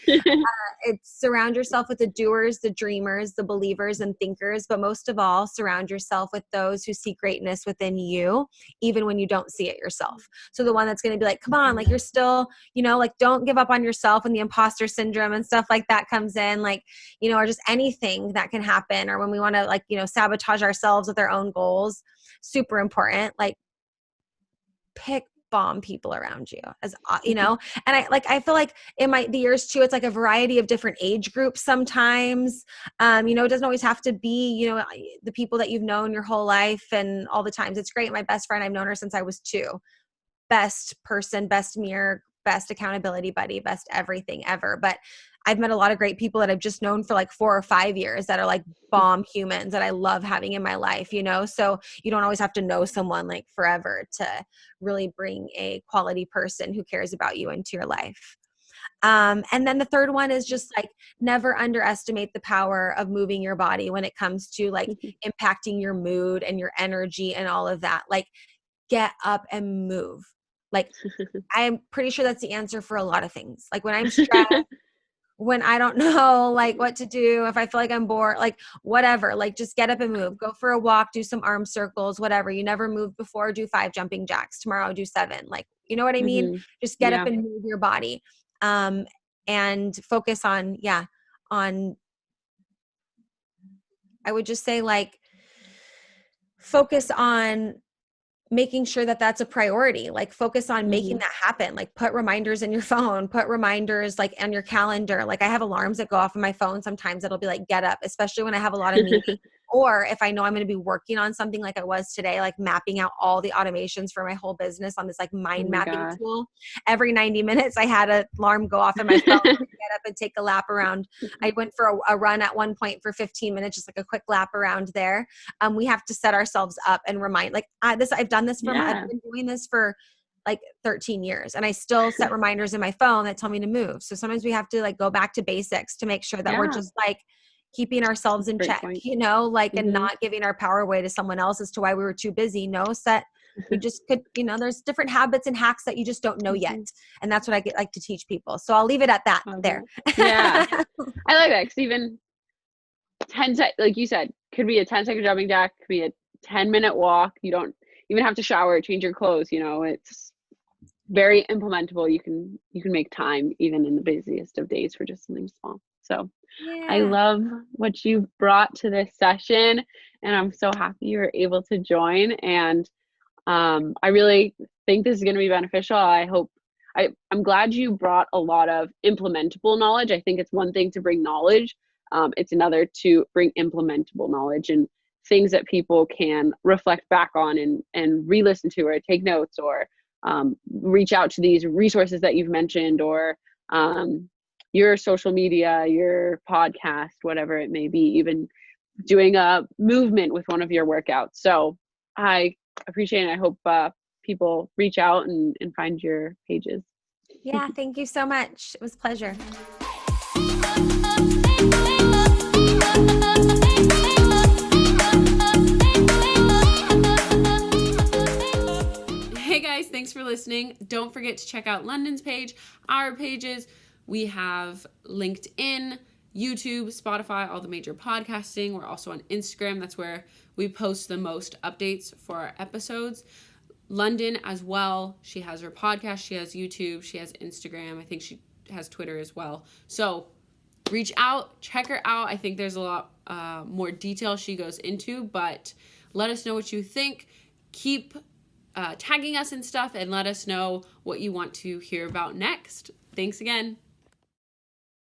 It's surround yourself with the doers, the dreamers, the believers, and thinkers, but most of all, surround yourself with those who see greatness within you, even when you don't see it yourself. So the one that's going to be like, come on, like you're still, like don't give up on yourself, and the imposter syndrome and stuff like that comes in, like, or just anything that can happen, or when we want to like, sabotage ourselves with our own goals, super important. Like pick bomb people around you, as and I feel like it might be yours too. It's like a variety of different age groups sometimes. It doesn't always have to be, the people that you've known your whole life and all the times. It's great. My best friend, I've known her since I was 2. Best person, best mirror, best accountability buddy, best everything ever. But I've met a lot of great people that I've just known for like 4 or 5 years that are like bomb humans that I love having in my life, so you don't always have to know someone like forever to really bring a quality person who cares about you into your life. And then the third one is just like, never underestimate the power of moving your body when it comes to like impacting your mood and your energy and all of that. Like get up and move. Like I'm pretty sure that's the answer for a lot of things. Like when I'm stressed, when I don't know like what to do, if I feel like I'm bored, like whatever, like just get up and move, go for a walk, do some arm circles, whatever. You never moved before, do 5 jumping jacks. Tomorrow do 7. Like, you know what I mean? Just get up and move your body. And focus on, I would just say like, focus on making sure that that's a priority, like focus on making that happen, like put reminders in your phone, put reminders like on your calendar. Like I have alarms that go off on my phone. Sometimes it'll be like, get up, especially when I have a lot of meetings. Or if I know I'm going to be working on something like I was today, like mapping out all the automations for my whole business on this like mind mapping tool. Every 90 minutes I had an alarm go off on my phone to get up and take a lap around. I went for a run at one point for 15 minutes, just like a quick lap around there. We have to set ourselves up and remind, like I've done this I've been doing this for like 13 years and I still set reminders in my phone that tell me to move. So sometimes we have to like go back to basics to make sure that we're just like keeping ourselves in check, and not giving our power away to someone else as to why we were too busy. We just could, there's different habits and hacks that you just don't know yet. And that's what I like to teach people. So I'll leave it at that there. Yeah. I like that. 'Cause even 10 like you said, could be a 10-second jumping jack, could be a 10-minute walk. You don't even have to shower, change your clothes, it's very implementable. You can make time even in the busiest of days for just something small. So I love what you brought to this session, and I'm so happy you were able to join. And I really think this is going to be beneficial. I'm glad you brought a lot of implementable knowledge. I think it's one thing to bring knowledge. It's another to bring implementable knowledge and things that people can reflect back on and re-listen to, or take notes, or reach out to these resources that you've mentioned, or your social media, your podcast, whatever it may be, even doing a movement with one of your workouts. So I appreciate it. I hope people reach out and find your pages. Yeah, thank you so much. It was a pleasure. Hey guys, thanks for listening. Don't forget to check out Lunden's page, our pages. We have LinkedIn, YouTube, Spotify, all the major podcasting. We're also on Instagram. That's where we post the most updates for our episodes. Lunden as well. She has her podcast. She has YouTube. She has Instagram. I think she has Twitter as well. So reach out, check her out. I think there's a lot more detail she goes into, but let us know what you think. Keep tagging us and stuff, and let us know what you want to hear about next. Thanks again.